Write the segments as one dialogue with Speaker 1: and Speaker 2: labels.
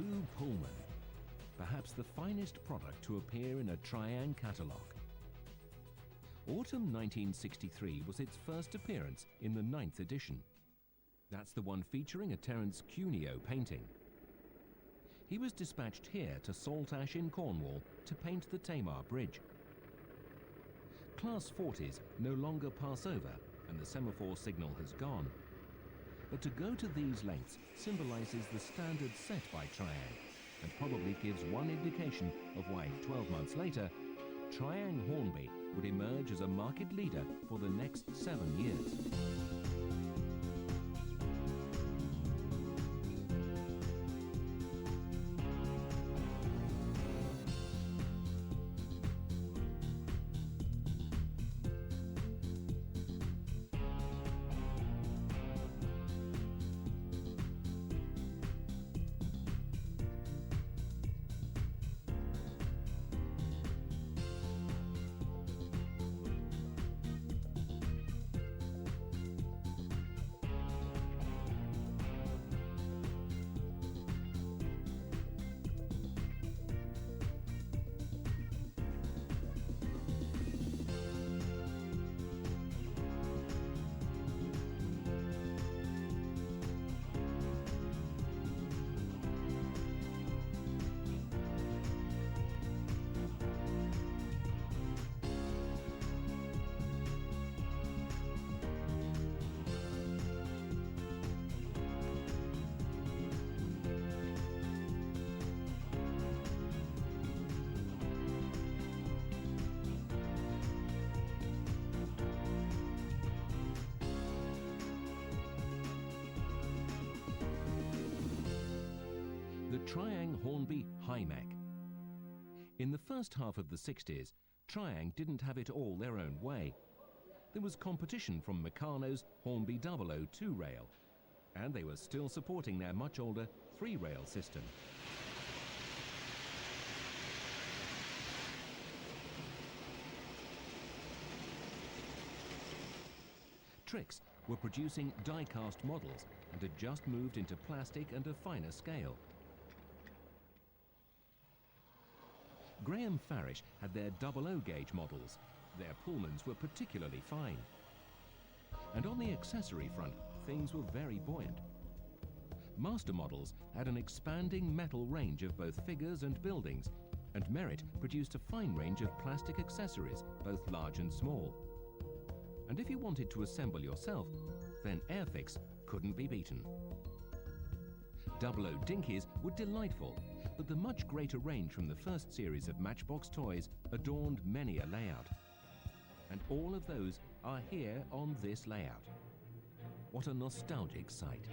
Speaker 1: blue Pullman, perhaps the finest product to appear in a Triang catalogue. Autumn 1963 was its first appearance in the 9th edition. That's the one featuring a Terence Cuneo painting. He was dispatched here to Saltash in Cornwall to paint the Tamar Bridge. Class 40s no longer pass over and the semaphore signal has gone. But to go to these lengths symbolises the standard set by Triang and probably gives one indication of why 12 months later, Triang Hornby would emerge as a market leader for the next 7 years. Triang Hornby High Mech. In the first half of the 60s, Triang didn't have it all their own way. There was competition from Meccano's Hornby 002 rail, and they were still supporting their much older 3-rail system. Trix were producing die-cast models and had just moved into plastic and a finer scale. Graham Farish had their 00 gauge models. Their Pullmans were particularly fine. And on the accessory front, things were very buoyant. Master models had an expanding metal range of both figures and buildings, and Merit produced a fine range of plastic accessories, both large and small. And if you wanted to assemble yourself, then Airfix couldn't be beaten. 00 Dinkies were delightful, but the much greater range from the first series of Matchbox toys adorned many a layout. And all of those are here on this layout. What a nostalgic sight.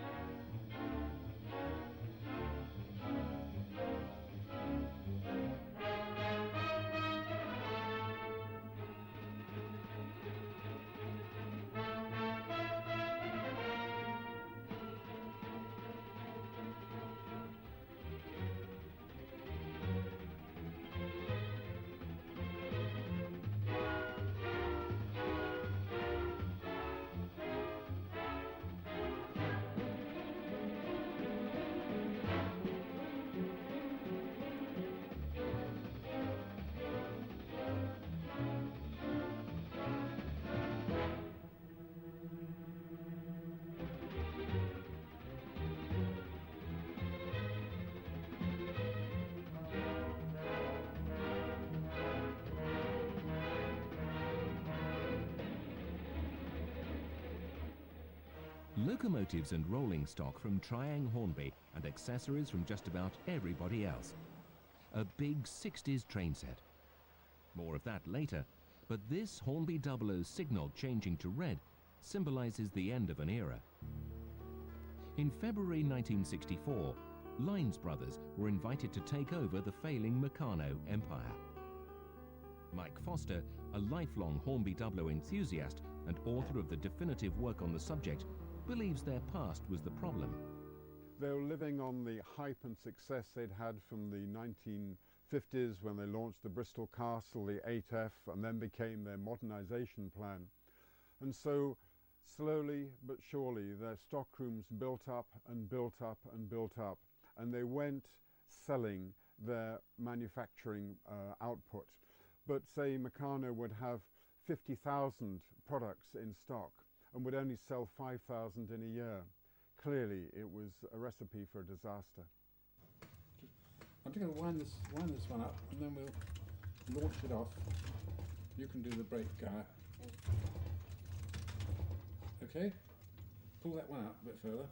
Speaker 1: Locomotives and rolling stock from Triang Hornby and accessories from just about everybody else. A big 60s train set. More of that later, but this Hornby 00 signal changing to red symbolises the end of an era. In February 1964, Lines Brothers were invited to take over the failing Meccano empire. Mike Foster, a lifelong Hornby 00 enthusiast and author of the definitive work on the subject, believes their past was the problem.
Speaker 2: They were living on the hype and success they'd had from the 1950s when they launched the Bristol Castle, the 8F, and then became their modernisation plan. And so, slowly but surely, their stockrooms built up and built up and built up. And they went selling their manufacturing output. But say Meccano would have 50,000 products in stock and would only sell 5,000 in a year. Clearly it was a recipe for a disaster.
Speaker 3: I'm just going to wind this one up and then we'll launch it off. You can do the brake, Gaurav. Okay, pull that one out a bit further.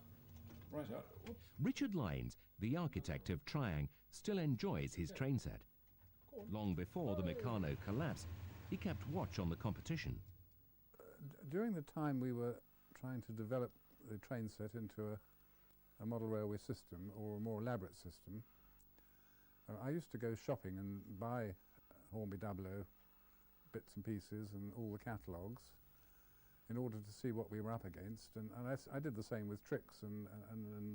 Speaker 3: Right up. Whoops.
Speaker 1: Richard Lynes, the architect of Triang, still enjoys his train set. Long before the Meccano collapse, he kept watch on the competition.
Speaker 3: During the time we were trying to develop the train set into a model railway system or a more elaborate system, I used to go shopping and buy Hornby 00 bits and pieces and all the catalogues in order to see what we were up against, and I did the same with Trix, and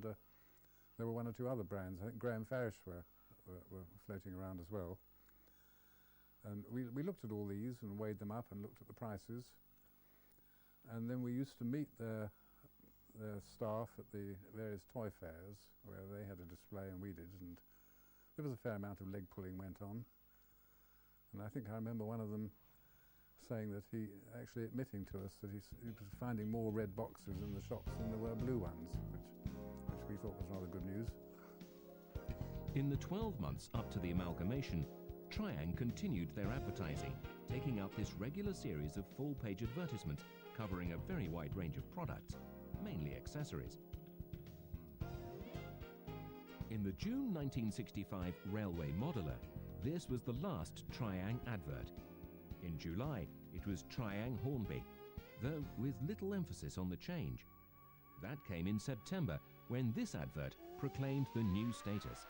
Speaker 3: there were one or two other brands. I think Graham Farish were floating around as well. And we looked at all these and weighed them up and looked at the prices, and then we used to meet their staff at the various toy fairs where they had a display and we did, and there was a fair amount of leg pulling went on. And I think I remember one of them saying that he actually admitting to us that he was finding more red boxes in the shops than there were blue ones, which we thought was rather good news.
Speaker 1: In the 12 months up to the amalgamation, Triang continued their advertising, taking up this regular series of full-page advertisements covering a very wide range of products, mainly accessories. In the June 1965 Railway Modeler, this was the last Triang advert. In July, it was Triang Hornby, though with little emphasis on the change. That came in September, when this advert proclaimed the new status.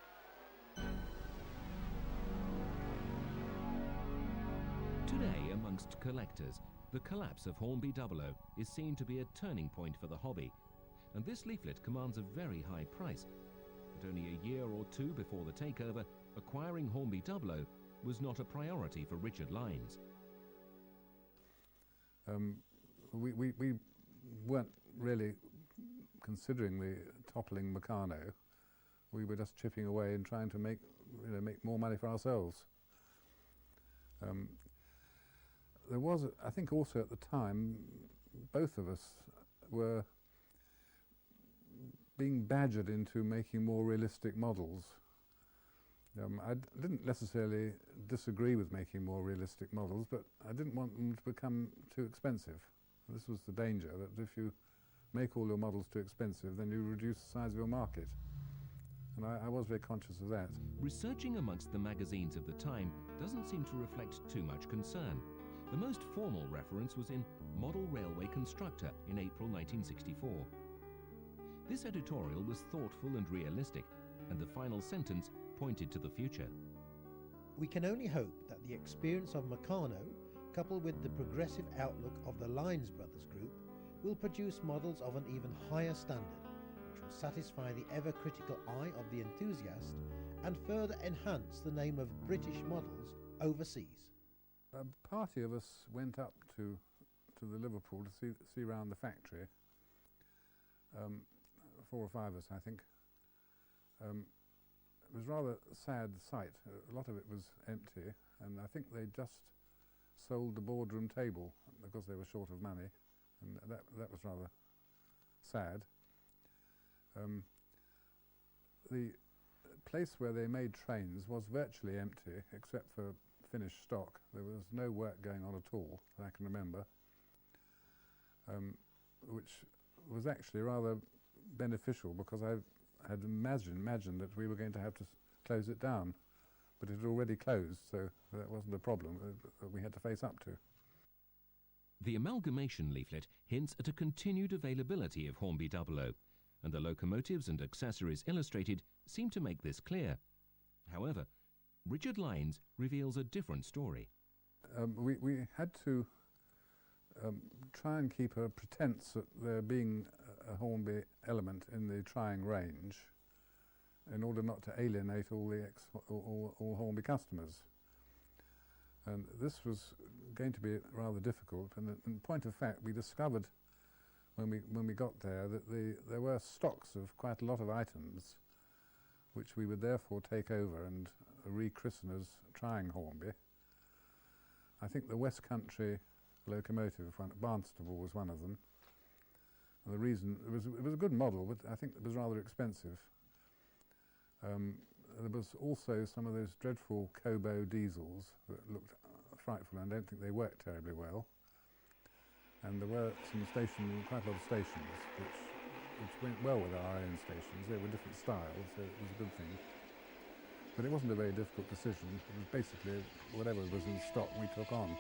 Speaker 1: Today, amongst collectors, the collapse of Hornby 00 is seen to be a turning point for the hobby, and this leaflet commands a very high price. But only a year or two before the takeover, acquiring Hornby 00 was not a priority for Richard Lynes.
Speaker 3: We weren't really considering the toppling Meccano. We were just chipping away and trying to make more money for ourselves. There was, I think, also at the time, both of us were being badgered into making more realistic models. I didn't necessarily disagree with making more realistic models, but I didn't want them to become too expensive. This was the danger, that if you make all your models too expensive, then you reduce the size of your market. And I was very conscious of that.
Speaker 1: Researching amongst the magazines of the time doesn't seem to reflect too much concern. The most formal reference was in Model Railway Constructor in April 1964. This editorial was thoughtful and realistic, and the final sentence pointed to the future.
Speaker 4: We can only hope that the experience of Meccano, coupled with the progressive outlook of the Lynes Brothers Group, will produce models of an even higher standard, which will satisfy the ever-critical eye of the enthusiast and further enhance the name of British models overseas.
Speaker 3: A party of us went up to the Liverpool to see around the factory. 4 or 5 of us, I think. It was rather a sad sight. A lot of it was empty, and I think they just sold the boardroom table because they were short of money, and that was rather sad. The place where they made trains was virtually empty except for finished stock. There was no work going on at all that I can remember, which was actually rather beneficial because I had imagined that we were going to have to close it down, but it had already closed, so that wasn't a problem that we had to face up to.
Speaker 1: The amalgamation leaflet hints at a continued availability of Hornby 00, and the locomotives and accessories illustrated seem to make this clear. However, Richard Lynes reveals a different story.
Speaker 3: We had to try and keep a pretense that there being a Hornby element in the Triang range in order not to alienate all Hornby customers. And this was going to be rather difficult, and in point of fact we discovered when we got there that there were stocks of quite a lot of items which we would therefore take over and rechristen as Trying Hornby. I think the West Country locomotive, Barnstable, was one of them. And the reason, it was a good model, but I think it was rather expensive. There was also some of those dreadful Kobo diesels that looked frightful, and I don't think they worked terribly well. And there were some stations, quite a lot of stations, which went well with our own stations. They were different styles, so it was a good thing. But it wasn't a very difficult decision. It was basically whatever was in stock we took on.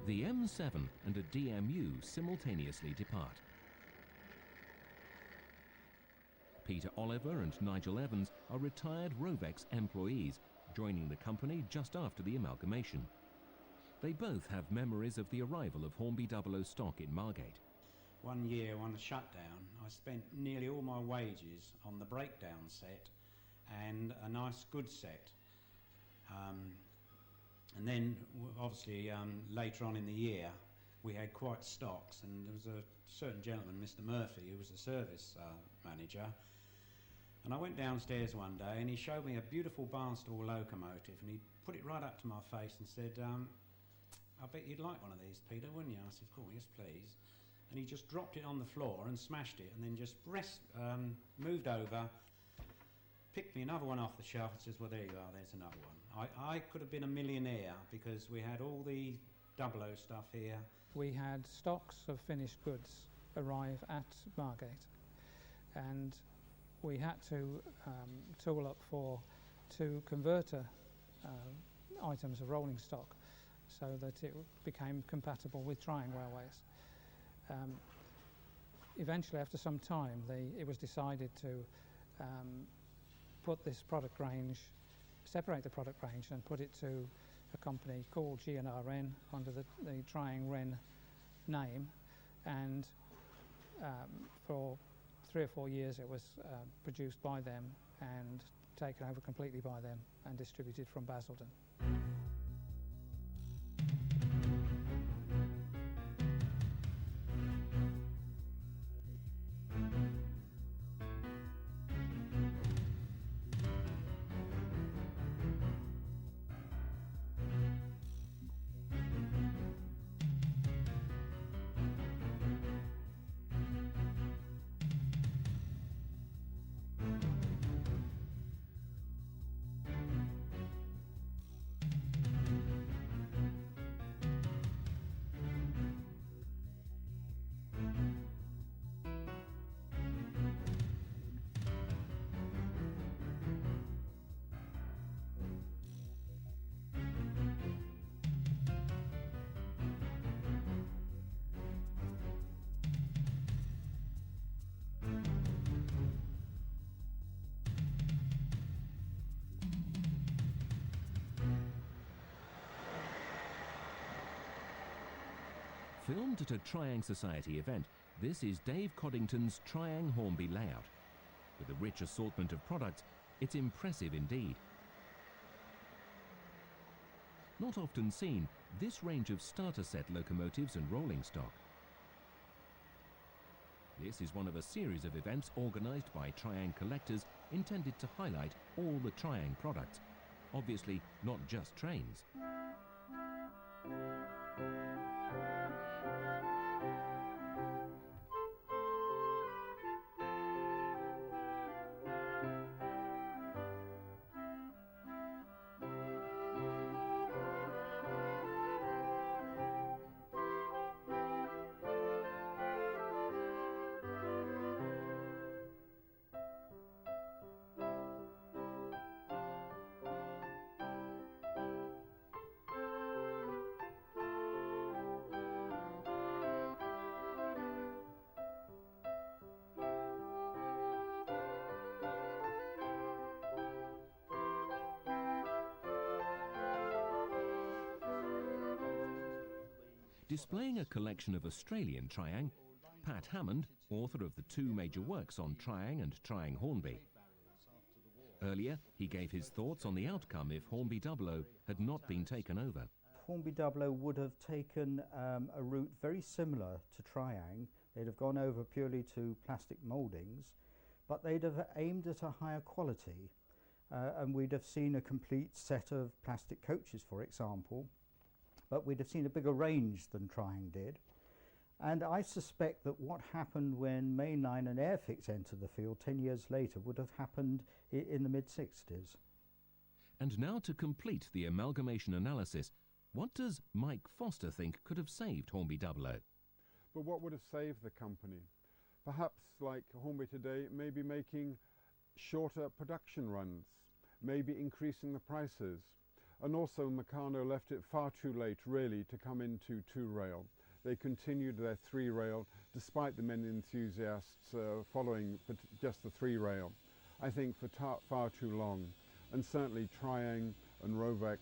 Speaker 1: The M7 and a DMU simultaneously depart. Peter Oliver and Nigel Evans are retired Rovex employees, joining the company just after the amalgamation. They both have memories of the arrival of Hornby 00 stock in Margate.
Speaker 5: One year on the shutdown, I spent nearly all my wages on the breakdown set and a nice goods set. And then, obviously, later on in the year, we had quite stocks, and there was a certain gentleman, Mr. Murphy, who was the service manager. And I went downstairs one day, and he showed me a beautiful Barnstable locomotive, and he put it right up to my face and said, I bet you'd like one of these, Peter, wouldn't you? I said, "Cool, yes, please." And he just dropped it on the floor and smashed it, and then just moved over, picked me another one off the shelf and says, "Well, there you are, there's another one." I could have been a millionaire because we had all the 00 stuff here.
Speaker 6: We had stocks of finished goods arrive at Margate, and we had to tool up for 2 converter items of rolling stock so that it became compatible with Trying railways. Eventually, after some time, it was decided to put this product range, separate the product range and put it to a company called G&R Wren under the Trying Wren name, and for 3 or 4 years it was produced by them and taken over completely by them and distributed from Basildon.
Speaker 1: Filmed at a Triang Society event, this is Dave Coddington's Triang Hornby layout. With a rich assortment of products, it's impressive indeed. Not often seen, this range of starter set locomotives and rolling stock. This is one of a series of events organised by Triang collectors intended to highlight all the Triang products. Obviously, not just trains. Displaying a collection of Australian Triang, Pat Hammond, author of the two major works on Triang and Triang Hornby. Earlier, he gave his thoughts on the outcome if Hornby 00 had not been taken over.
Speaker 7: Hornby 00 would have taken a route very similar to Triang. They'd have gone over purely to plastic mouldings, but they'd have aimed at a higher quality. And we'd have seen a complete set of plastic coaches, for example, but we'd have seen a bigger range than Triang did. And I suspect that what happened when mainline and airfix entered the field 10 years later would have happened in the mid-60s.
Speaker 1: And now to complete the amalgamation analysis, what does Mike Foster think could have saved Hornby 00?
Speaker 2: But what would have saved the company? Perhaps, like Hornby today, maybe making shorter production runs, maybe increasing the prices. And also Meccano left it far too late, really, to come into two-rail. They continued their three-rail, despite the many enthusiasts following just the three-rail. I think for far too long. And certainly Triang and Rovex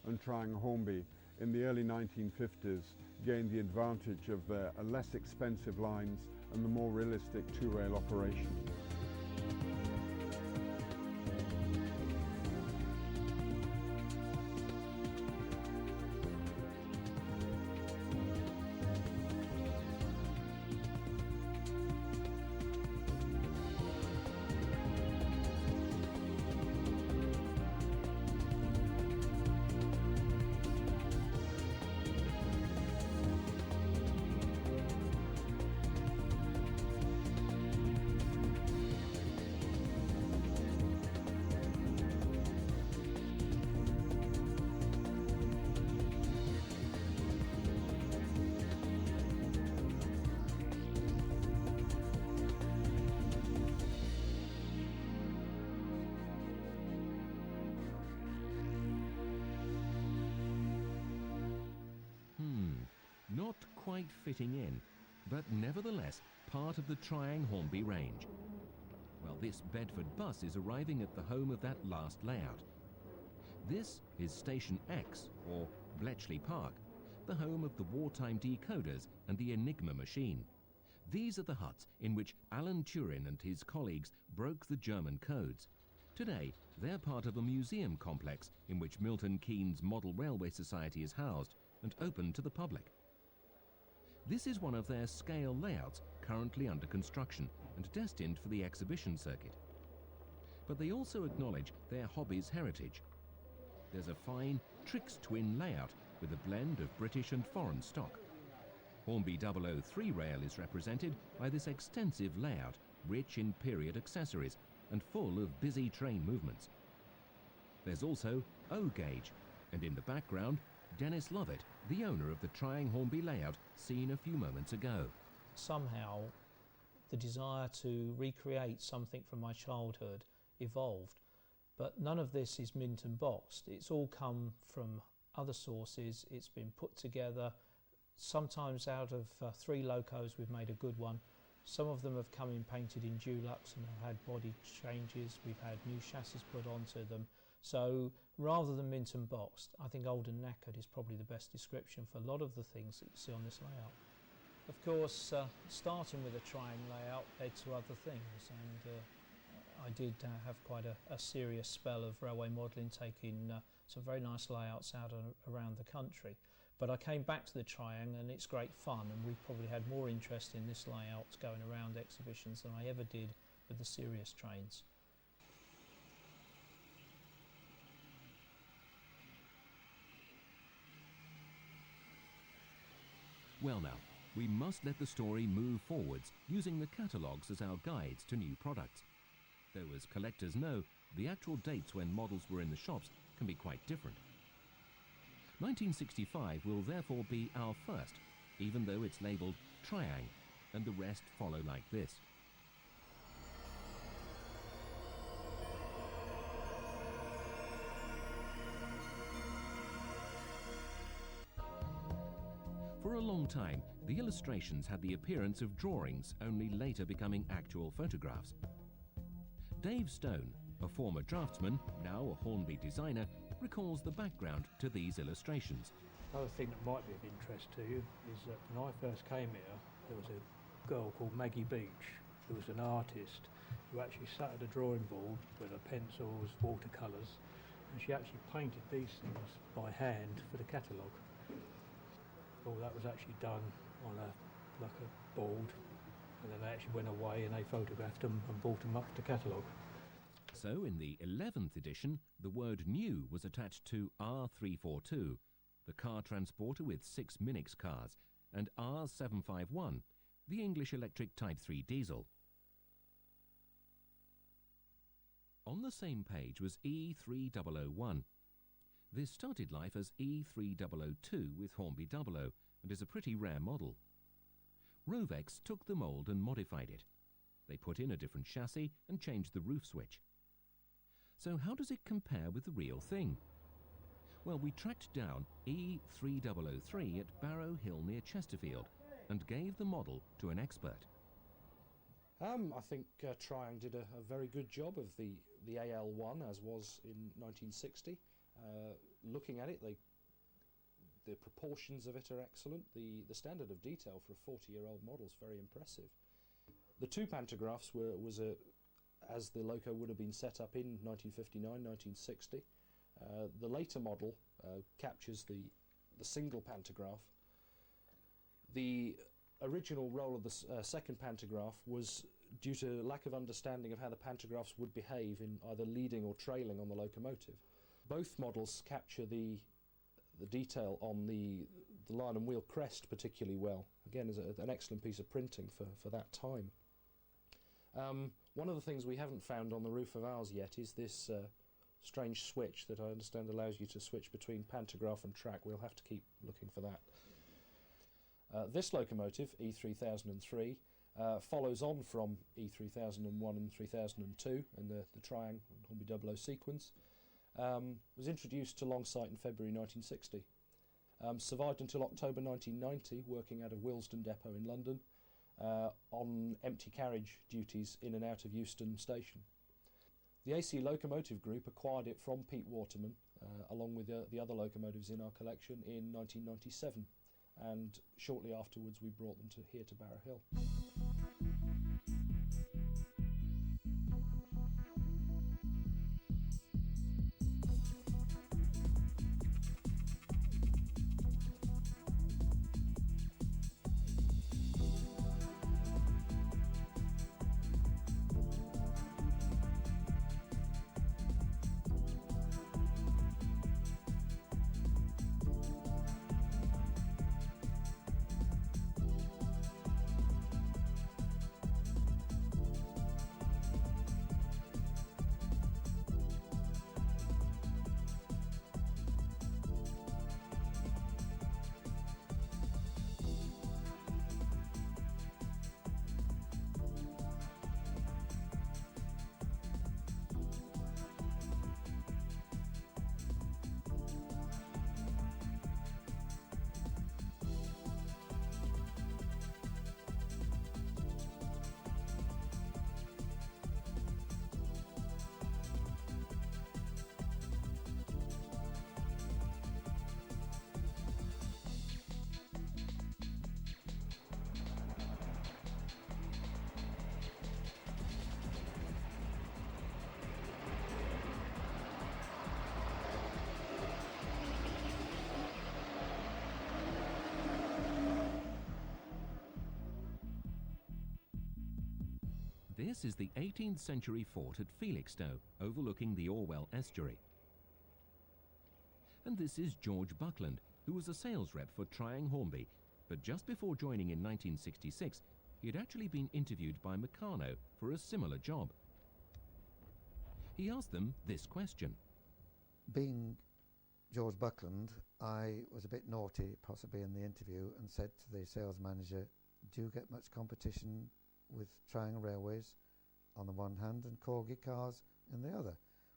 Speaker 2: and Triang Hornby in the early 1950s gained the advantage of their less expensive lines and the more realistic two-rail operation.
Speaker 1: Not quite fitting in, but nevertheless part of the Triang Hornby range. Well, this Bedford bus is arriving at the home of that last layout. This is Station X, or Bletchley Park, the home of the wartime decoders and the Enigma machine. These are the huts in which Alan Turing and his colleagues broke the German codes. Today, they're part of a museum complex in which Milton Keynes Model Railway Society is housed and open to the public. This is one of their scale layouts currently under construction and destined for the exhibition circuit. But they also acknowledge their hobby's heritage. There's a fine Trix twin layout with a blend of British and foreign stock. Hornby 003 rail is represented by this extensive layout, rich in period accessories and full of busy train movements. There's also O-gauge, and in the background, Dennis Lovett, the owner of the Triang Hornby layout seen a few moments ago.
Speaker 8: Somehow the desire to recreate something from my childhood evolved, but none of this is mint and boxed. It's all come from other sources. It's been put together. Sometimes out of 3 locos we've made a good one. Some of them have come in painted in Dulux and have had body changes. We've had new chassis put onto them. So rather than mint and boxed, I think old and knackered is probably the best description for a lot of the things that you see on this layout. Of course, starting with a triangle layout led to other things, and I did have quite a serious spell of railway modelling, taking some very nice layouts out around the country. But I came back to the triangle and it's great fun, and we've probably had more interest in this layout going around exhibitions than I ever did with the serious trains.
Speaker 1: Well now, we must let the story move forwards, using the catalogues as our guides to new products. Though as collectors know, the actual dates when models were in the shops can be quite different. 1965 will therefore be our first, even though it's labelled Triang, and the rest follow like this. For a long time, the illustrations had the appearance of drawings, only later becoming actual photographs. Dave Stone, a former draftsman, now a Hornby designer, recalls the background to these illustrations.
Speaker 9: Another thing that might be of interest to you is that when I first came here, there was a girl called Maggie Beach, who was an artist, who actually sat at a drawing board with her pencils, watercolours, and she actually painted these things by hand for the catalogue. All that was actually done on a board, and then they actually went away and they photographed them and brought them up to catalogue.
Speaker 1: So in the 11th edition, the word new was attached to R342, the car transporter with 6 Minix cars, and R751, the English electric Type 3 diesel. On the same page was E3001. This started life as E3002 with Hornby 00 and is a pretty rare model. Rovex took the mould and modified it. They put in a different chassis and changed the roof switch. So how does it compare with the real thing? Well, we tracked down E3003 at Barrow Hill near Chesterfield and gave the model to an expert.
Speaker 10: I think Triang did a very good job of the AL1 as was in 1960. Looking at it, the proportions of it are excellent. The standard of detail for a 40-year-old model is very impressive. The two pantographs was as the loco would have been set up in 1959, 1960. The later model captures the single pantograph. The original role of the second pantograph was due to lack of understanding of how the pantographs would behave in either leading or trailing on the locomotive. Both models capture the detail on the line and wheel crest particularly well. Again, is an excellent piece of printing for that time. One of the things we haven't found on the roof of ours yet is this strange switch that I understand allows you to switch between pantograph and track. We'll have to keep looking for that. This locomotive, E3003, follows on from E3001 and 3002 and the Triang and Hornby 00 sequence. Was introduced to Longsight in February 1960. Survived until October 1990, working out of Willesden Depot in London on empty carriage duties in and out of Euston Station. The AC Locomotive Group acquired it from Pete Waterman, along with the other locomotives in our collection, in 1997, and shortly afterwards we brought them here to Barrow Hill.
Speaker 1: This is the 18th century fort at Felixstowe, overlooking the Orwell estuary. And this is George Buckland, who was a sales rep for Triang Hornby, but just before joining in 1966, he had actually been interviewed by Meccano for a similar job. He asked them this question.
Speaker 11: Being George Buckland, I was a bit naughty possibly in the interview and said to the sales manager, do you get much competition with Triangle Railways on the one hand and Corgi cars in the other?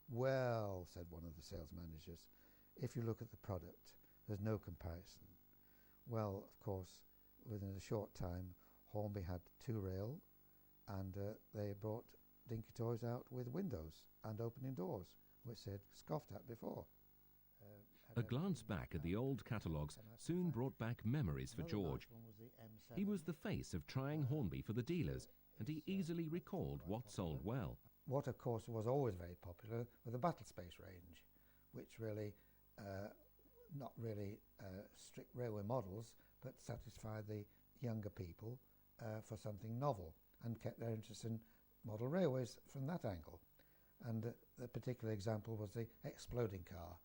Speaker 11: Well, said one of the sales managers, if you look at the product, there's no comparison. Well, of course, within a short time, Hornby had 2-rail and they brought dinky toys out with windows and opening doors, which they'd scoffed at before.
Speaker 1: A glance back at the old catalogues soon brought back memories for George. He was the face of Triang Hornby for the dealers, and he easily recalled what sold well.
Speaker 11: What, of course, was always very popular were the Battle Space range, which really, not really strict railway models, but satisfied the younger people for something novel and kept their interest in model railways from that angle. And the particular example was the exploding car.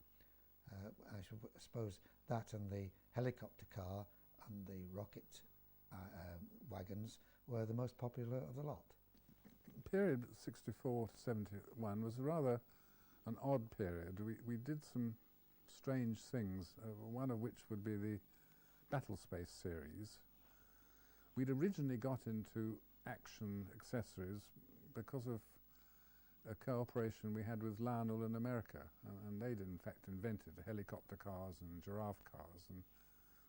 Speaker 11: I suppose that and the helicopter car and the rocket wagons were the most popular of the lot.
Speaker 3: The period 64 to 71 was rather an odd period. We did some strange things, one of which would be the Battle Space series. We'd originally got into action accessories because of a cooperation we had with Lionel in America, and they'd in fact invented helicopter cars and giraffe cars, and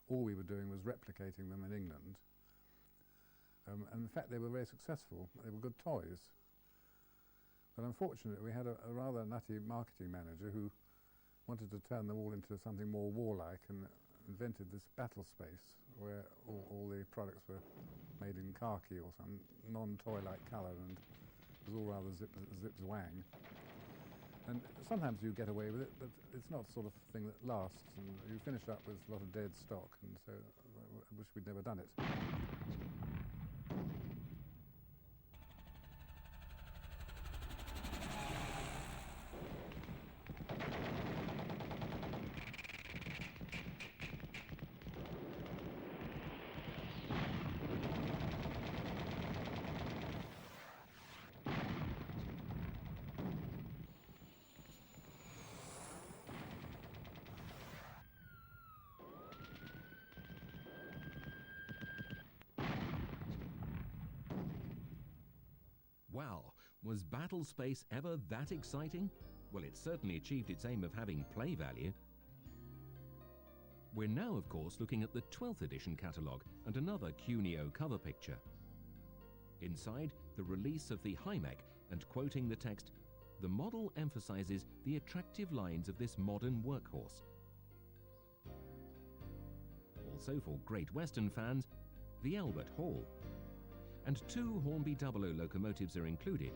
Speaker 3: all we were doing was replicating them in England. And in fact they were very successful. They were good toys. But unfortunately we had a rather nutty marketing manager who wanted to turn them all into something more warlike and invented this Battle Space where all the products were made in khaki or some non-toy-like colour, and it was all rather zip-zwang. And sometimes you get away with it, but it's not the sort of thing that lasts, and you finish up with a lot of dead stock, and so I wish we'd never done it.
Speaker 1: Wow, was Battle Space ever that exciting? Well, it certainly achieved its aim of having play value. We're now, of course, looking at the 12th edition catalogue and another Cuneo cover picture. Inside, the release of the Hymec, and quoting the text, the model emphasises the attractive lines of this modern workhorse. Also for Great Western fans, the Albert Hall. And 2 Hornby 00 locomotives are included,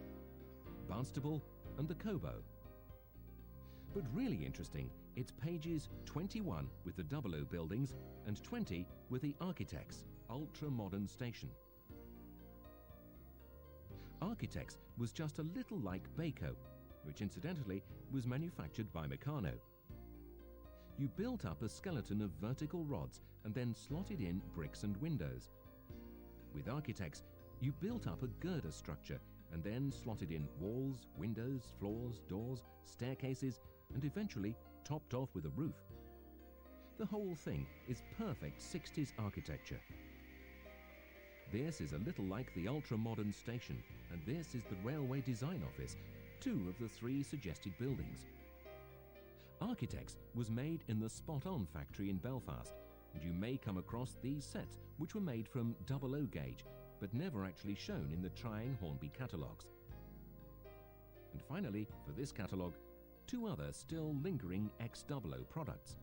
Speaker 1: Barnstaple and the Cobo. But really interesting, it's pages 21 with the 00 buildings and 20 with the Architects ultra-modern station. Architects was just a little like Baco, which incidentally was manufactured by Meccano. You built up a skeleton of vertical rods and then slotted in bricks and windows. With Architects, you built up a girder structure and then slotted in walls, windows, floors, doors, staircases, and eventually topped off with a roof. The whole thing is perfect 60s architecture. This is a little like the ultra-modern station, and this is the Railway Design Office, 2 of the 3 suggested buildings. Architects was made in the Spot On factory in Belfast, and you may come across these sets which were made from 00 gauge, but never actually shown in the Triang Hornby catalogues. And finally, for this catalogue, 2 other still lingering X00 products.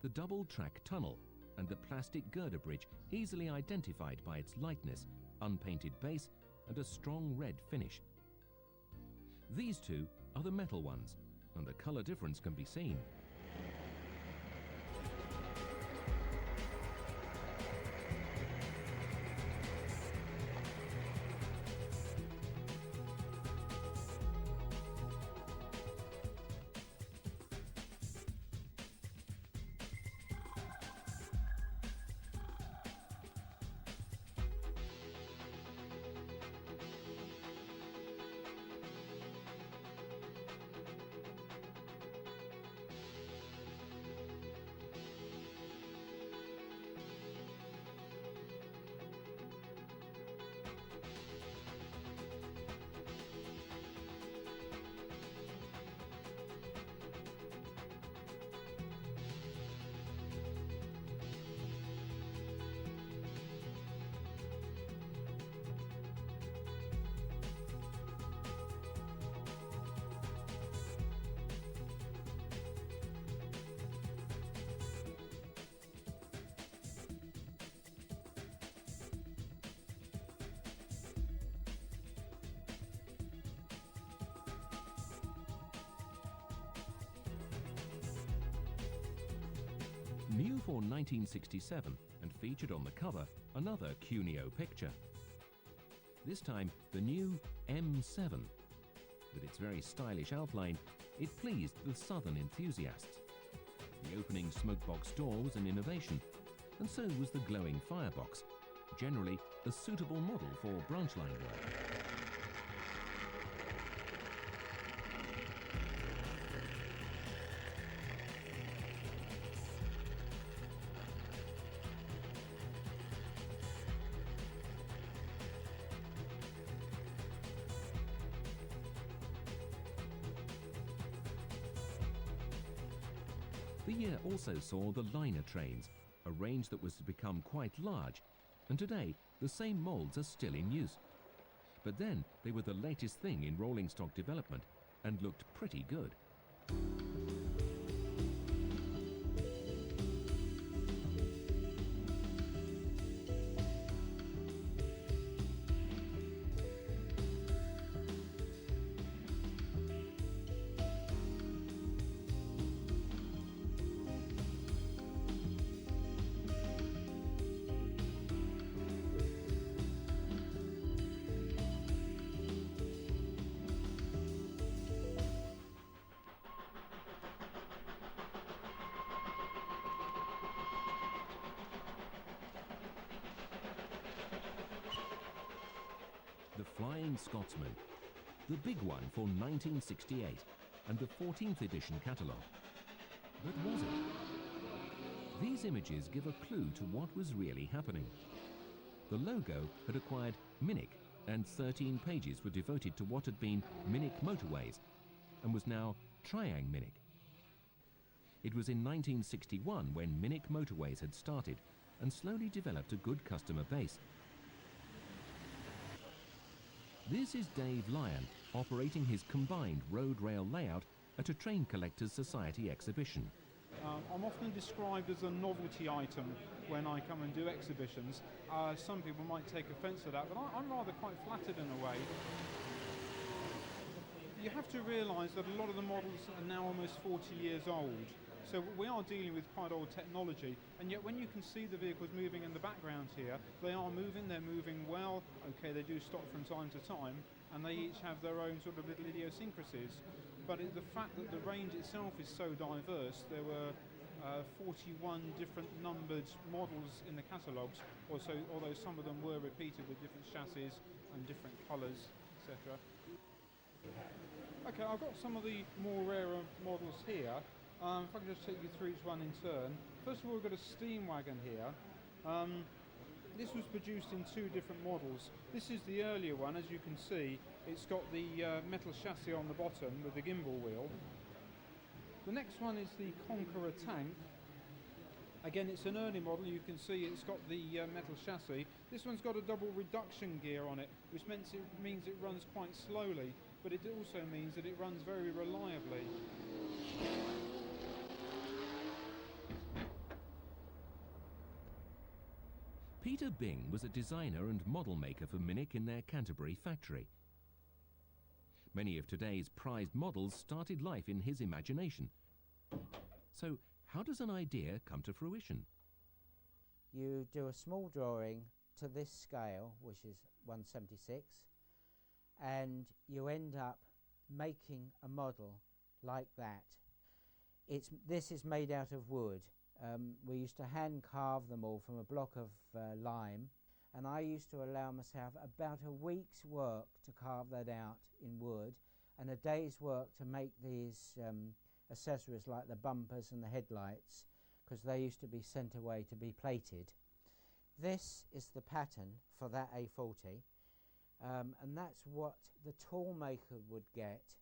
Speaker 1: The double-track tunnel and the plastic girder bridge, easily identified by its lightness, unpainted base and a strong red finish. These 2 are the metal ones, and the colour difference can be seen. New for 1967 and featured on the cover another Cuneo picture. This time the new M7. With its very stylish outline, it pleased the southern enthusiasts. The opening smokebox door was an innovation, and so was the glowing firebox, generally a suitable model for branch line work. The year also saw the liner trains, a range that was to become quite large, and today the same moulds are still in use. But then they were the latest thing in rolling stock development and looked pretty good. The Flying Scotsman, the big one for 1968 and the 14th edition catalogue. But was it? These images give a clue to what was really happening. The logo had acquired Minic, and 13 pages were devoted to what had been Minic Motorways and was now Triang Minic. It was in 1961 when Minic Motorways had started and slowly developed a good customer base. This is Dave Lyon operating his combined road rail layout at a Train Collectors Society exhibition.
Speaker 12: I'm often described as a novelty item when I come and do exhibitions. Some people might take offence to that, but I'm rather quite flattered in a way. You have to realise that a lot of the models are now almost 40 years old. So we are dealing with quite old technology, and yet when you can see the vehicles moving in the background here, they are moving, they're moving well. Okay, they do stop from time to time, and they each have their own sort of little idiosyncrasies. But the fact that the range itself is so diverse, there were 41 different numbered models in the catalogues, although some of them were repeated with different chassis and different colours, etc. Okay, I've got some of the more rarer models here. If I can just take you through each one in turn. First of all, we've got a steam wagon here. This was produced in two different models. This is the earlier one, as you can see. It's got the metal chassis on the bottom with the gimbal wheel. The next one is the Conqueror tank. Again, it's an early model. You can see it's got the metal chassis. This one's got a double reduction gear on it, which means it runs quite slowly, but it also means that it runs very reliably.
Speaker 1: Peter Bing was a designer and model maker for Minic in their Canterbury factory. Many of today's prized models started life in his imagination. So, how does an idea come to fruition?
Speaker 13: You do a small drawing to this scale, which is 1/76, and you end up making a model like that. This is made out of wood. We used to hand carve them all from a block of lime, and I used to allow myself about a week's work to carve that out in wood and a day's work to make these accessories like the bumpers and the headlights, because they used to be sent away to be plated. This is the pattern for that A40, and that's what the tool maker would get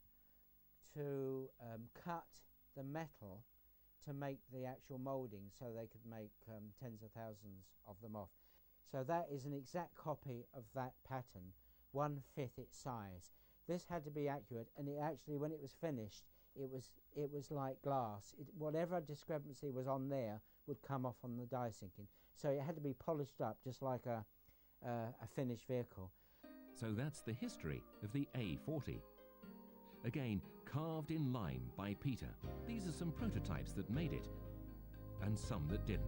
Speaker 13: to cut the metal to make the actual moulding, so they could make tens of thousands of them off. So that is an exact copy of that pattern, 1/5 its size. This had to be accurate, and it actually, when it was finished, it was like glass. Whatever discrepancy was on there would come off on the die sinking. So it had to be polished up just like a finished vehicle.
Speaker 1: So that's the history of the A40. Again, carved in lime by Peter. These are some prototypes that made it. and some that didn't.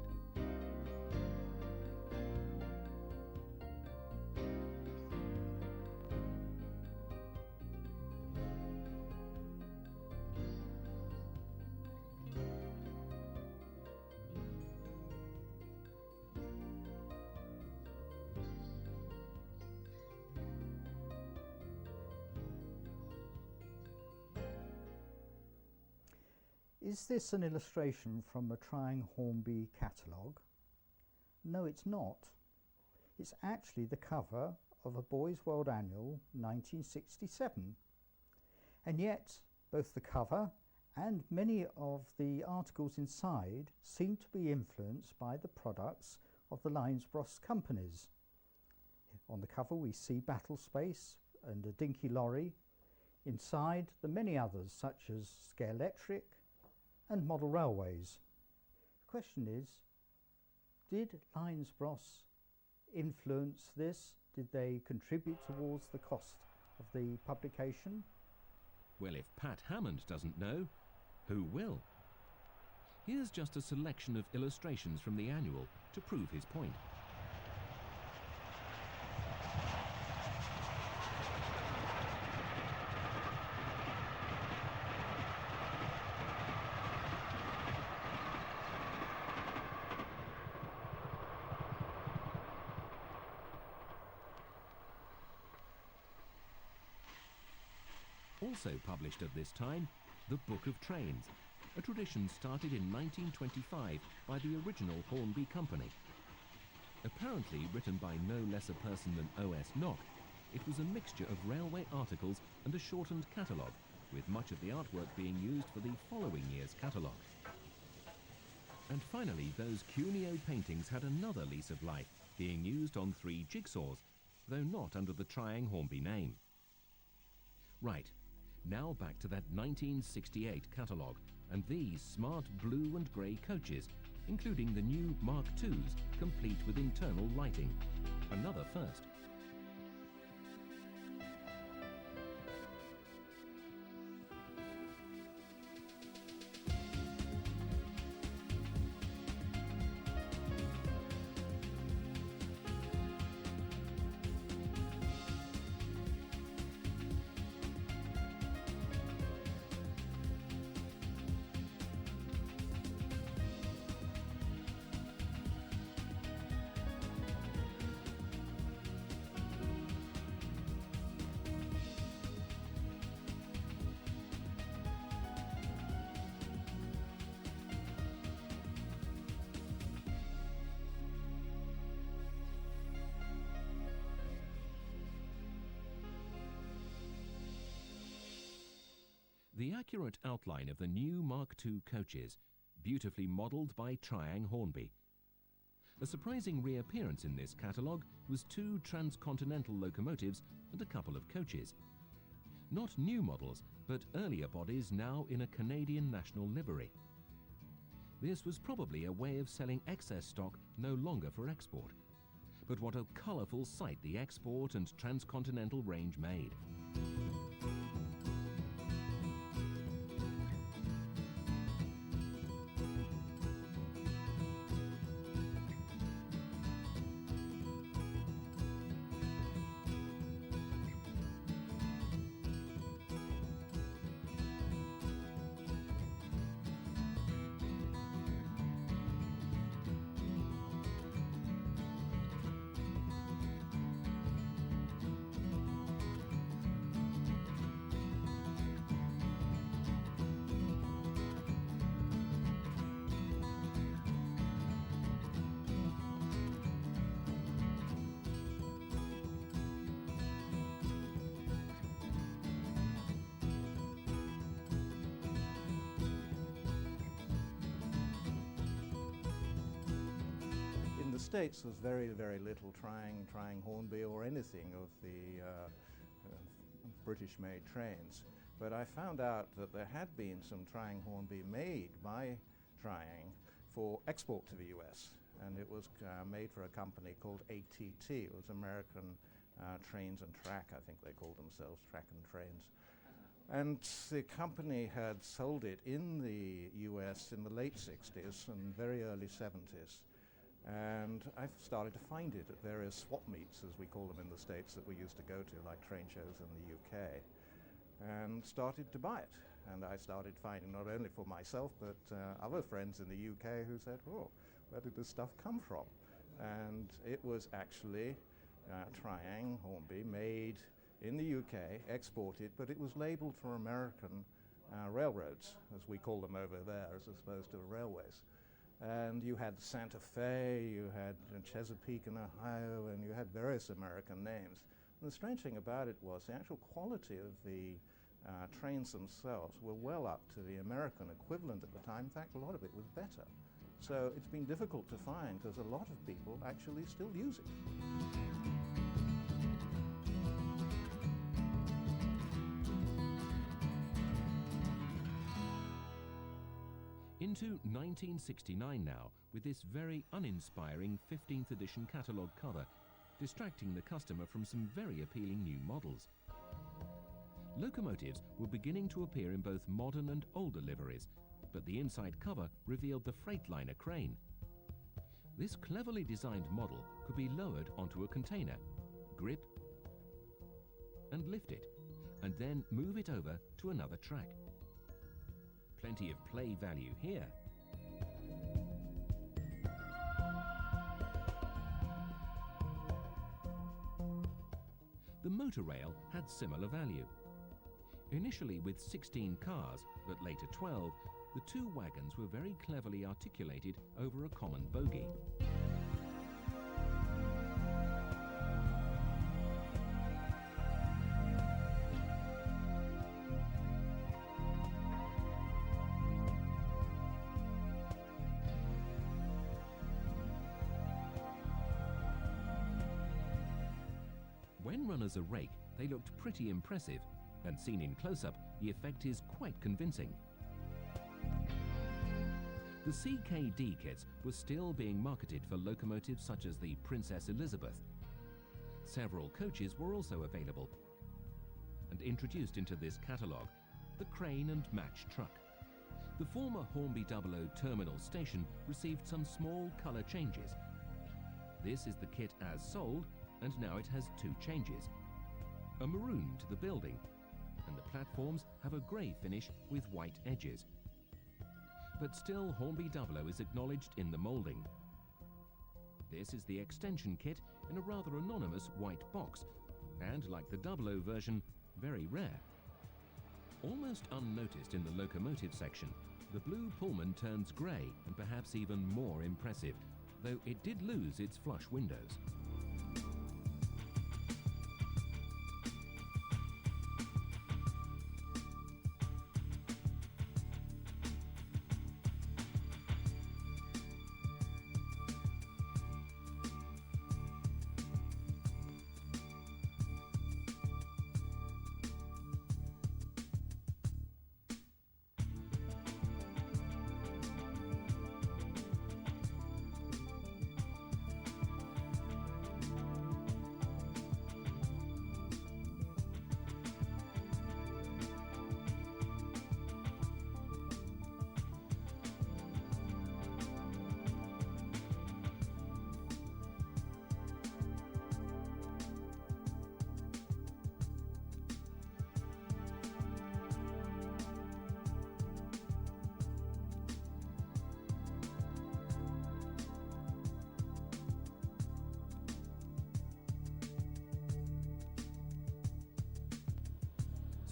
Speaker 7: Is this an illustration from a Trying Hornby catalogue? No, it's not. It's actually the cover of a Boys' World Annual 1967. And yet, both the cover and many of the articles inside seem to be influenced by the products of the Linesbros companies. On the cover we see battle space and a dinky lorry. Inside, the many others such as Scalextric and model railways. The question is, did Linesbros influence this? Did they contribute towards the cost of the publication?
Speaker 1: Well, if Pat Hammond doesn't know, who will? Here's just a selection of illustrations from the annual to prove his point. Also published at this time, The Book of Trains, a tradition started in 1925 by the original Hornby Company. Apparently written by no less a person than O.S. Knock, it was a mixture of railway articles and a shortened catalogue, with much of the artwork being used for the following year's catalogue. And finally, those Cuneo paintings had another lease of life, being used on 3 jigsaws, though not under the Trying Hornby name. Right. Now back to that 1968 catalogue and these smart blue and grey coaches, including the new Mark IIs, complete with internal lighting. Another first. The accurate outline of the new Mark II coaches, beautifully modelled by Tryang Hornby. A surprising reappearance in this catalogue was 2 transcontinental locomotives and a couple of coaches. Not new models, but earlier bodies now in a Canadian national livery. This was probably a way of selling excess stock no longer for export. But what a colourful sight the export and transcontinental range made.
Speaker 14: States there's very, very little Trying Hornby or anything of the British-made trains. But I found out that there had been some Trying Hornby made by Trying for export to the US, and it was made for a company called ATT. It was American Trains and Track, I think they called themselves, Track and Trains. And the company had sold it in the US in the late 60s and very early 70s. And I started to find it at various swap meets, as we call them in the States, that we used to go to, like train shows in the UK, and started to buy it. And I started finding not only for myself, but other friends in the UK who said, oh, where did this stuff come from? And it was actually Triang Hornby, made in the UK, exported, but it was labeled for American railroads, as we call them over there, as opposed to railways. And you had Santa Fe, you had Chesapeake in Ohio, and you had various American names. And the strange thing about it was the actual quality of the trains themselves were well up to the American equivalent at the time. In fact, a lot of it was better. So it's been difficult to find because a lot of people actually still use it.
Speaker 1: Into 1969 now, with this very uninspiring 15th edition catalogue cover, distracting the customer from some very appealing new models. Locomotives were beginning to appear in both modern and older liveries, but the inside cover revealed the Freightliner crane. This cleverly designed model could be lowered onto a container, grip and lift it, and then move it over to another track. Plenty of play value here. The motor rail had similar value. Initially with 16 cars, but later 12, the two wagons were very cleverly articulated over a common bogie. When run as a rake, they looked pretty impressive, and seen in close-up, the effect is quite convincing. The CKD kits were still being marketed for locomotives such as the Princess Elizabeth. Several coaches were also available, and introduced into this catalogue, the crane and match truck. The former Hornby 00 terminal station received some small colour changes. This is the kit as sold, and now it has two changes. A maroon to the building, and the platforms have a grey finish with white edges. But still Hornby 00 is acknowledged in the moulding. This is the extension kit in a rather anonymous white box, and like the 00 version, very rare. Almost unnoticed in the locomotive section, the blue Pullman turns grey and perhaps even more impressive, though it did lose its flush windows.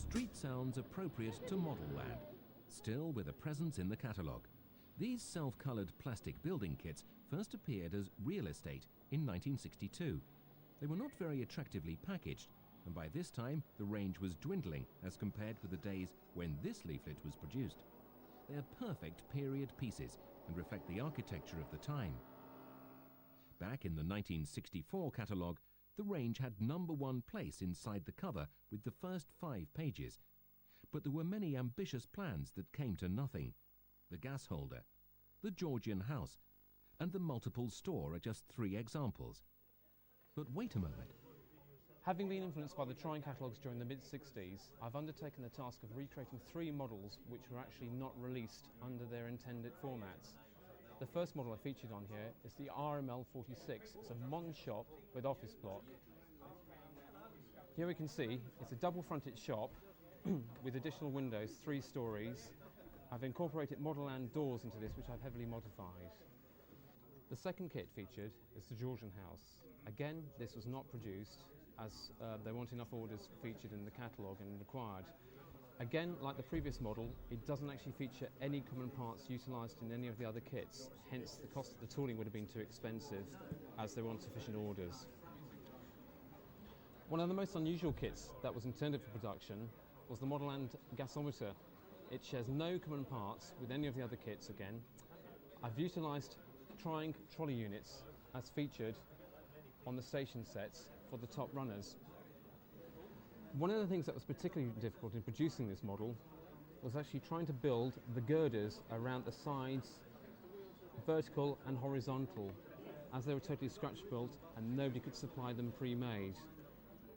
Speaker 1: Street sounds appropriate to model land, still with a presence in the catalogue. These self-coloured plastic building kits first appeared as real estate in 1962. They were not very attractively packaged, and by this time the range was dwindling as compared with the days when this leaflet was produced. They are perfect period pieces and reflect the architecture of the time. Back in the 1964 catalogue, the range had #1 place inside the cover with the first 5 pages. But there were many ambitious plans that came to nothing. The gas holder, the Georgian house, and the multiple store are just 3 examples. But wait a moment.
Speaker 15: Having been influenced by the Trying catalogues during the mid-60s, I've undertaken the task of recreating 3 models which were actually not released under their intended formats. The first model I featured on here is the RML 46. It's a modern shop with office block. Here we can see it's a double-fronted shop with additional windows, 3 stories. I've incorporated Model Land doors into this, which I've heavily modified. The second kit featured is the Georgian House. Again, this was not produced, as there weren't enough orders featured in the catalogue and required. Again, like the previous model, it doesn't actually feature any common parts utilised in any of the other kits, hence the cost of the tooling would have been too expensive, as there weren't sufficient orders. One of the most unusual kits that was intended for production was the Model Land gasometer. It shares no common parts with any of the other kits again. I've utilised Trying trolley units as featured on the station sets for the top runners. One of the things that was particularly difficult in producing this model was actually trying to build the girders around the sides, vertical and horizontal, as they were totally scratch built and nobody could supply them pre-made.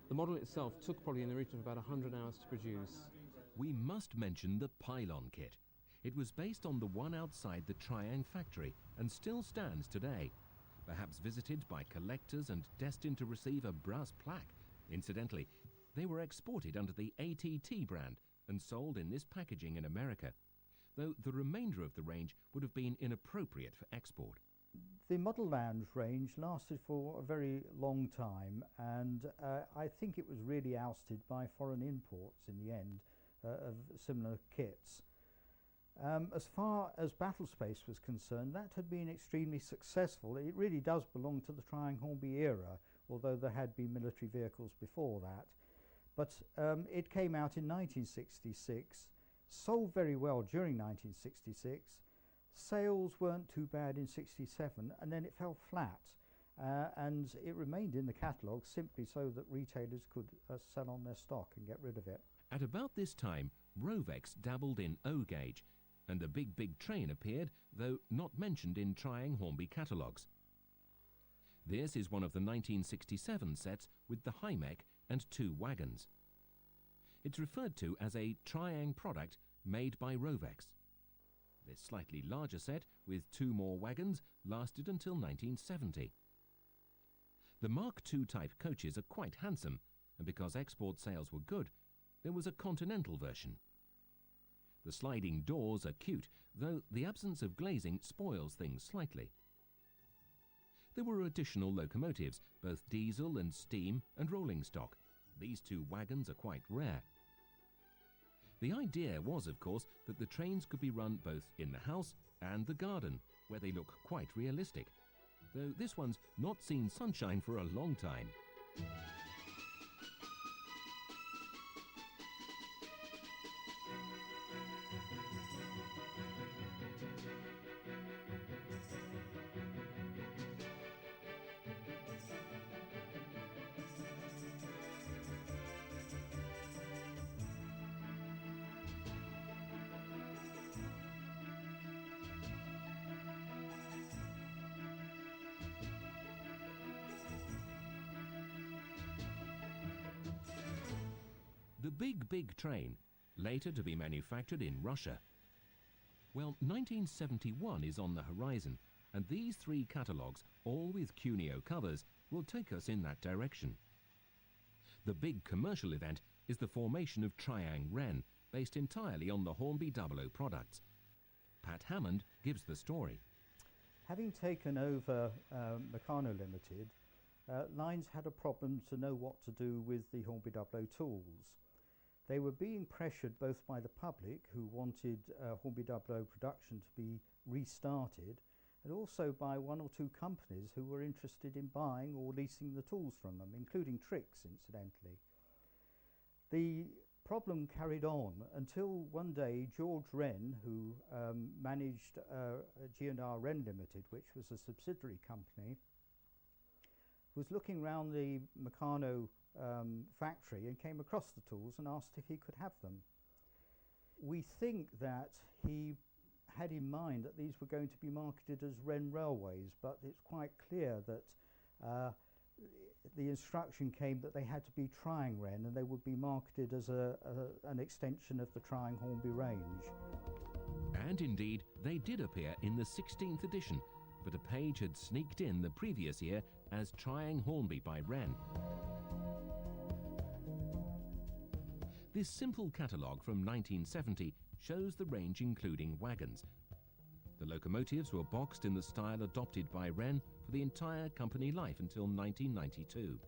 Speaker 15: The model itself took probably in the region of about 100 hours to produce.
Speaker 1: We must mention the pylon kit. It was based on the one outside the Tryang factory and still stands today. Perhaps visited by collectors and destined to receive a brass plaque. Incidentally, they were exported under the ATT brand and sold in this packaging in America, though the remainder of the range would have been inappropriate for export.
Speaker 7: The Model Land range lasted for a very long time, and I think it was really ousted by foreign imports in the end of similar kits. As far as battle space was concerned, that had been extremely successful. It really does belong to the Trying Hornby era, although there had been military vehicles before that. But it came out in 1966, sold very well during 1966. Sales weren't too bad in 67, and then it fell flat. And it remained in the catalogue simply so that retailers could sell on their stock and get rid of it.
Speaker 1: At about this time, Rovex dabbled in O-gauge, and the big train appeared, though not mentioned in Trying Hornby catalogues. This is one of the 1967 sets with the Hymek and 2 wagons. It's referred to as a Tryang product made by Rovex. This slightly larger set, with 2 more wagons, lasted until 1970. The Mark II type coaches are quite handsome, and because export sales were good, there was a continental version. The sliding doors are cute, though the absence of glazing spoils things slightly. There were additional locomotives, both diesel and steam and rolling stock. These 2 wagons are quite rare. The idea was, of course, that the trains could be run both in the house and the garden, where they look quite realistic, though this one's not seen sunshine for a long time. The big train, later to be manufactured in Russia. Well, 1971 is on the horizon, and these 3 catalogues, all with Cuneo covers, will take us in that direction. The big commercial event is the formation of Tryang Wren, based entirely on the Hornby 00 products. Pat Hammond gives the story.
Speaker 7: Having taken over Meccano Limited, Lines had a problem to know what to do with the Hornby 00 tools. They were being pressured both by the public, who wanted Hornby 00 production to be restarted, and also by 1 or 2 companies who were interested in buying or leasing the tools from them, including Tricks, incidentally. The problem carried on until one day George Wren, who managed G&R Wren Limited, which was a subsidiary company, was looking round the Meccano factory and came across the tools and asked if he could have them. We think that he had in mind that these were going to be marketed as Wren Railways, but it's quite clear that the instruction came that they had to be Triang Wren and they would be marketed as an extension of the Triang Hornby range.
Speaker 1: And indeed, they did appear in the 16th edition, but a page had sneaked in the previous year as Triang Hornby by Wren. This simple catalogue from 1970 shows the range including wagons. The locomotives were boxed in the style adopted by Wren for the entire company life until 1992,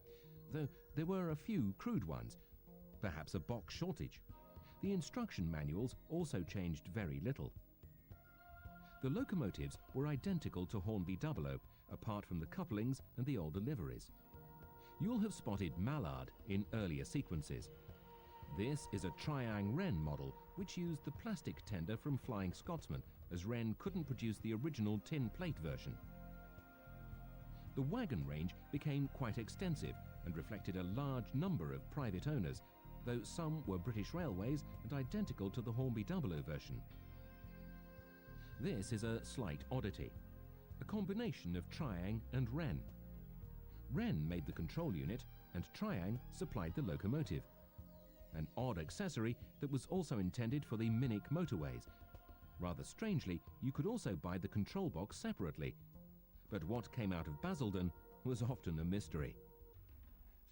Speaker 1: though there were a few crude ones, perhaps a box shortage. The instruction manuals also changed very little. The locomotives were identical to Hornby 00, apart from the couplings and the older liveries. You'll have spotted Mallard in earlier sequences. This is a Triang Wren model, which used the plastic tender from Flying Scotsman, as Wren couldn't produce the original tin plate version. The wagon range became quite extensive and reflected a large number of private owners, though some were British Railways and identical to the Hornby 00 version. This is a slight oddity, a combination of Triang and Wren. Wren made the control unit and Triang supplied the locomotive. An odd accessory that was also intended for the Minnick motorways. Rather strangely, you could also buy the control box separately, but what came out of Basildon was often a mystery.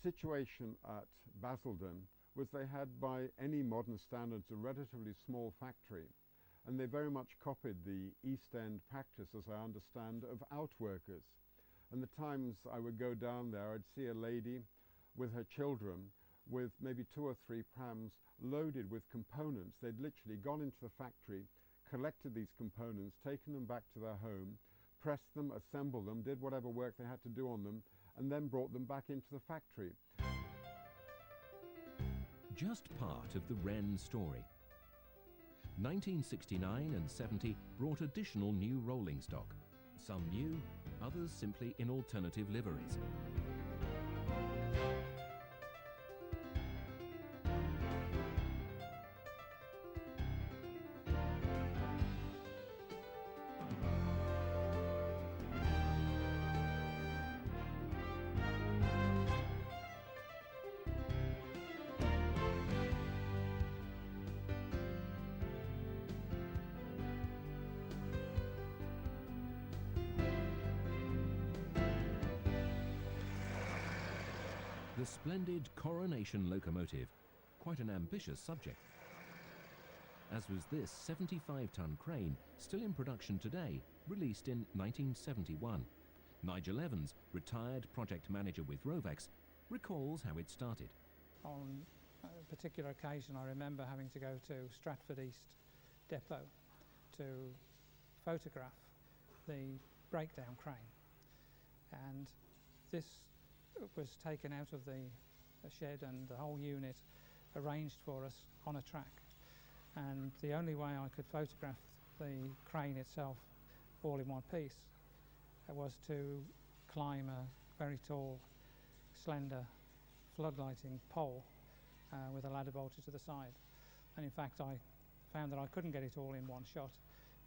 Speaker 2: Situation at Basildon was they had, by any modern standards, a relatively small factory, and they very much copied the East End practice, as I understand, of outworkers. And the times I would go down there, I'd see a lady with her children with maybe 2 or 3 prams loaded with components. They'd literally gone into the factory, collected these components, taken them back to their home, pressed them, assembled them, did whatever work they had to do on them, and then brought them back into the factory.
Speaker 1: Just part of the Wren story. 1969 and 70 brought additional new rolling stock, some new, others simply in alternative liveries. The splendid Coronation locomotive, quite an ambitious subject. As was this 75-ton crane, still in production today, released in 1971. Nigel Evans, retired project manager with Rovex, recalls how it started.
Speaker 6: On a particular occasion, I remember having to go to Stratford East Depot to photograph the breakdown crane, and this was taken out of the shed and the whole unit arranged for us on a track, and the only way I could photograph the crane itself all in one piece was to climb a very tall, slender floodlighting pole with a ladder bolted to the side, and in fact I found that I couldn't get it all in one shot,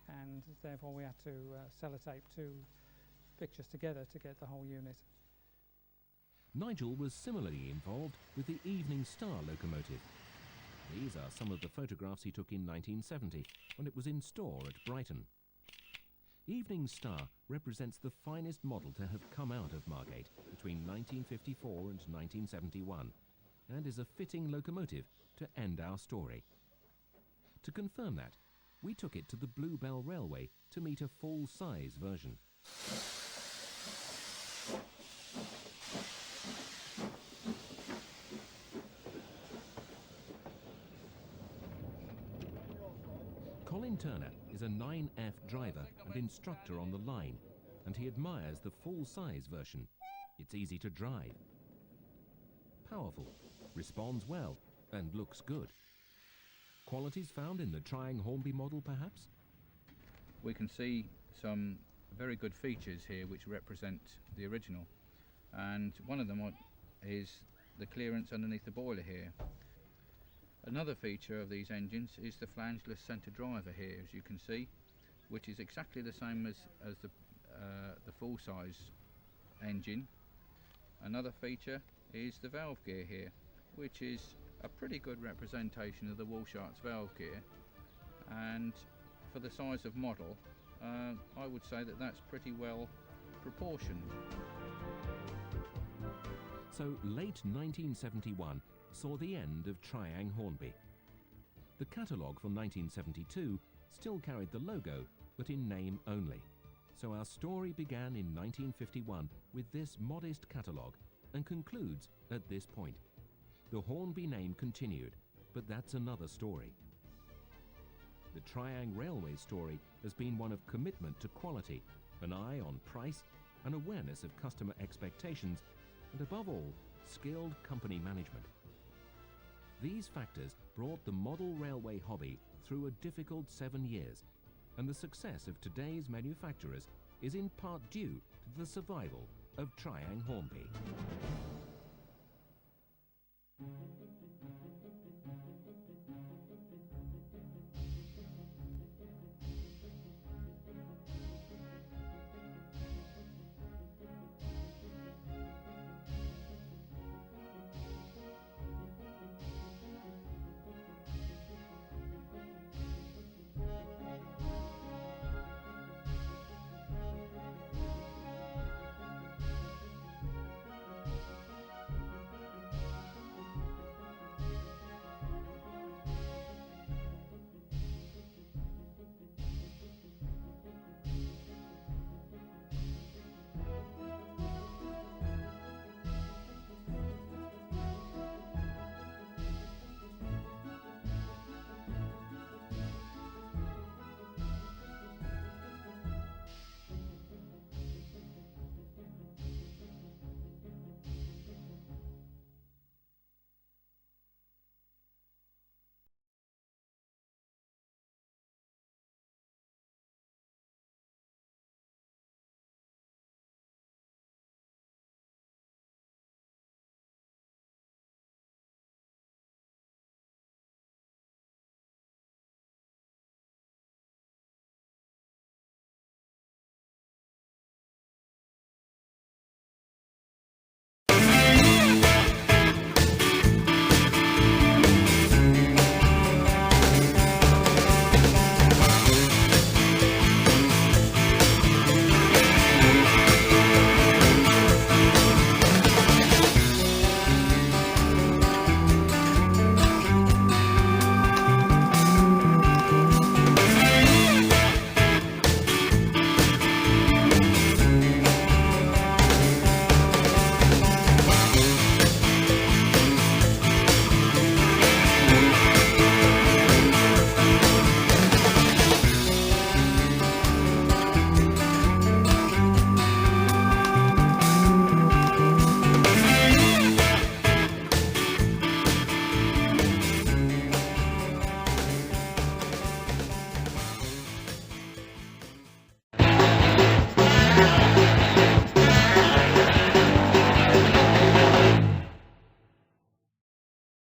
Speaker 6: and therefore we had to sellotape 2 pictures together to get the whole unit.
Speaker 1: Nigel was similarly involved with the Evening Star locomotive. These are some of the photographs he took in 1970 when it was in store at Brighton. Evening Star represents the finest model to have come out of Margate between 1954 and 1971, and is a fitting locomotive to end our story. To confirm that, we took it to the Bluebell Railway to meet a full-size version. Colin Turner is a 9F driver and instructor on the line, and he admires the full-size version. It's easy to drive, powerful, responds well, and looks good. Qualities found in the Triang Hornby model, perhaps?
Speaker 16: We can see some very good features here which represent the original, and one of them is the clearance underneath the boiler here. Another feature of these engines is the flangeless centre driver here, as you can see, which is exactly the same as the full-size engine. Another feature is the valve gear here, which is a pretty good representation of the Walshart's valve gear, and for the size of model I would say that that's pretty well proportioned.
Speaker 1: So late 1971 saw the end of Triang Hornby. The catalogue from 1972 still carried the logo, but in name only. So our story began in 1951 with this modest catalogue and concludes at this point. The Hornby name continued, but that's another story. The Triang Railway story has been one of commitment to quality, an eye on price, an awareness of customer expectations, and above all, skilled company management. These factors brought the model railway hobby through a difficult 7 years, and the success of today's manufacturers is in part due to the survival of Triang Hornby.